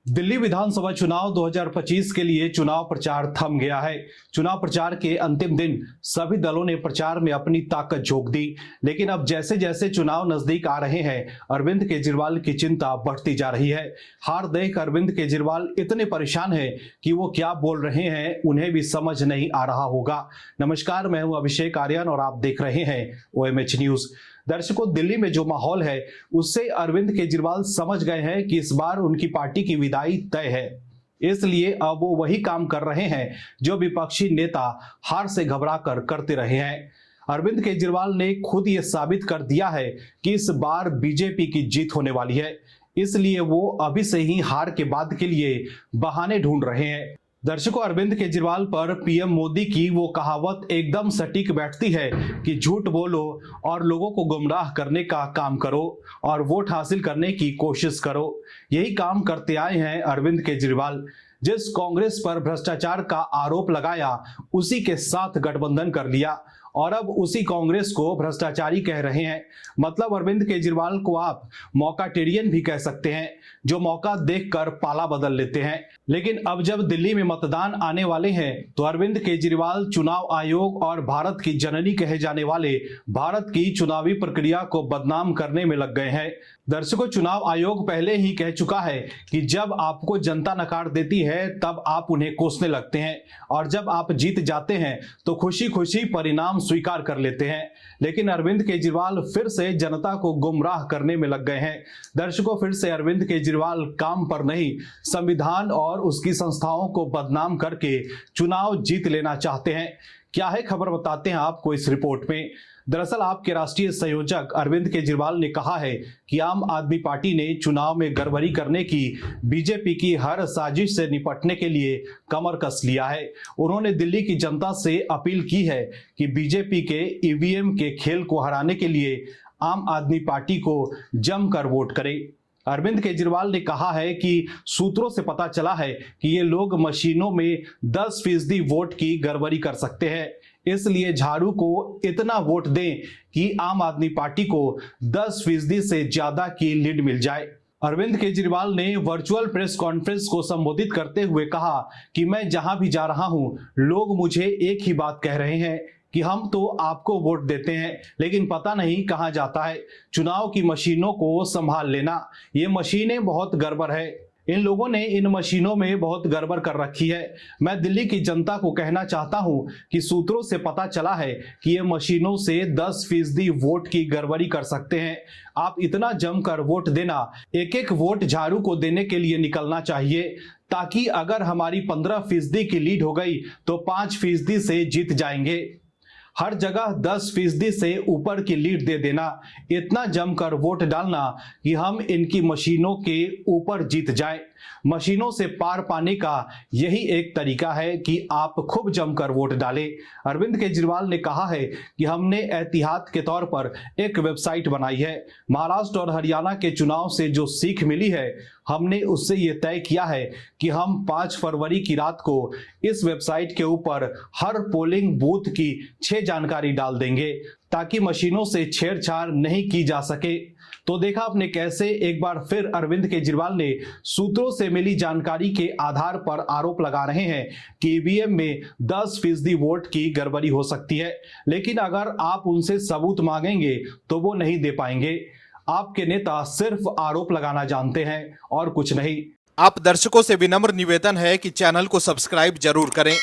दिल्ली विधानसभा चुनाव 2025 के लिए चुनाव प्रचार थम गया है। चुनाव प्रचार के अंतिम दिन सभी दलों ने प्रचार में अपनी ताकत झोंक दी, लेकिन अब जैसे जैसे चुनाव नजदीक आ रहे हैं, अरविंद केजरीवाल की चिंता बढ़ती जा रही है। हार देख अरविंद केजरीवाल इतने परेशान हैं कि वो क्या बोल रहे हैं उन्हें भी समझ नहीं आ रहा होगा। नमस्कार, मैं हूं अभिषेक आर्यन और आप देख रहे हैं OMH न्यूज। दर्शकों, दिल्ली में जो माहौल है उससे अरविंद केजरीवाल समझ गए हैं कि इस बार उनकी पार्टी की विदाई तय है। इसलिए अब वो वही काम कर रहे हैं जो विपक्षी नेता हार से घबराकर करते रहे हैं। अरविंद केजरीवाल ने खुद ये साबित कर दिया है कि इस बार बीजेपी की जीत होने वाली है, इसलिए वो अभी से ही हार के बाद के लिए बहाने ढूंढ रहे हैं। दर्शकों, अरविंद केजरीवाल पर पीएम मोदी की वो कहावत एकदम सटीक बैठती है कि झूठ बोलो और लोगों को गुमराह करने का काम करो और वोट हासिल करने की कोशिश करो। यही काम करते आए हैं अरविंद केजरीवाल। जिस कांग्रेस पर भ्रष्टाचार का आरोप लगाया उसी के साथ गठबंधन कर लिया और अब उसी कांग्रेस को भ्रष्टाचारी कह रहे हैं। मतलब अरविंद केजरीवाल को आप मौकाटेरियन भी कह सकते हैं, जो मौका देखकर पाला बदल लेते हैं। लेकिन अब जब दिल्ली में मतदान आने वाले हैं तो अरविंद केजरीवाल चुनाव आयोग और भारत की जननी कहे जाने वाले भारत की चुनावी प्रक्रिया को बदनाम करने में लग गए हैं। दर्शकों, चुनाव आयोग पहले ही कह चुका है कि जब आपको जनता नकार देती है तब आप उन्हें कोसने लगते हैं और जब आप जीत जाते हैं तो खुशी खुशी परिणाम स्वीकार कर लेते हैं। लेकिन अरविंद केजरीवाल फिर से जनता को गुमराह करने में लग गए हैं। दर्शकों, फिर से अरविंद केजरीवाल काम पर नहीं, संविधान और उसकी संस्थाओं को बदनाम करके चुनाव जीत लेना चाहते हैं। क्या है खबर, बताते हैं आपको इस रिपोर्ट में। दरअसल आपके राष्ट्रीय संयोजक अरविंद केजरीवाल ने कहा है कि आम आदमी पार्टी ने चुनाव में गड़बड़ी करने की बीजेपी की हर साजिश से निपटने के लिए कमर कस लिया है। उन्होंने दिल्ली की जनता से अपील की है कि बीजेपी के ईवीएम के खेल को हराने के लिए आम आदमी पार्टी को जमकर वोट करे। अरविंद केजरीवाल ने कहा है कि सूत्रों से पता चला है कि ये लोग मशीनों में 10% वोट की गड़बड़ी कर सकते हैं, इसलिए झाड़ू को इतना वोट दें कि आम आदमी पार्टी को 10% से ज्यादा की लीड मिल जाए। अरविंद केजरीवाल ने वर्चुअल प्रेस कॉन्फ्रेंस को संबोधित करते हुए कहा कि मैं जहां भी जा रहा हूं, लोग मुझे एक ही बात कह रहे हैं कि हम तो आपको वोट देते हैं, लेकिन पता नहीं कहां जाता है। चुनाव की मशीनों को संभाल लेना, ये मशीनें बहुत गड़बड़ है। इन लोगों ने इन मशीनों में बहुत गड़बड़ कर रखी है। मैं दिल्ली की जनता को कहना चाहता हूं कि सूत्रों से पता चला है कि ये मशीनों से 10% वोट की गड़बड़ी कर सकते हैं। आप इतना जमकर वोट देना, एक एक वोट झाड़ू को देने के लिए निकलना चाहिए, ताकि अगर हमारी 15% की लीड हो गई तो 5% से जीत जाएंगे। हर जगह 10% से ऊपर की लीड दे देना, इतना जमकर वोट डालना कि हम इनकी मशीनों के ऊपर जीत जाएं। मशीनों से पार पाने का यही एक तरीका है कि आप खूब जमकर वोट डालें। अरविंद केजरीवाल ने कहा है कि हमने एहतियात के तौर पर एक वेबसाइट बनाई है। महाराष्ट्र और हरियाणा के चुनाव से जो सीख मिली है, हमने उससे ये तय किया है कि हम 5 फरवरी की रात को इस वेबसाइट के ऊपर हर पोलिंग बूथ की 6 जानकारी डाल देंगे, ताकि मशीनों से छेड़छाड़ नहीं की जा सके। तो देखा आपने कैसे एक बार फिर अरविंद केजरीवाल ने सूत्रों से मिली जानकारी के आधार पर आरोप लगा रहे हैं कि ईवीएम में 10% वोट की गड़बड़ी हो सकती है, लेकिन अगर आप उनसे सबूत मांगेंगे तो वो नहीं दे पाएंगे। आपके नेता सिर्फ आरोप लगाना जानते हैं और कुछ नहीं। आप दर्शकों से विनम्र निवेदन है कि चैनल को सब्सक्राइब जरूर करें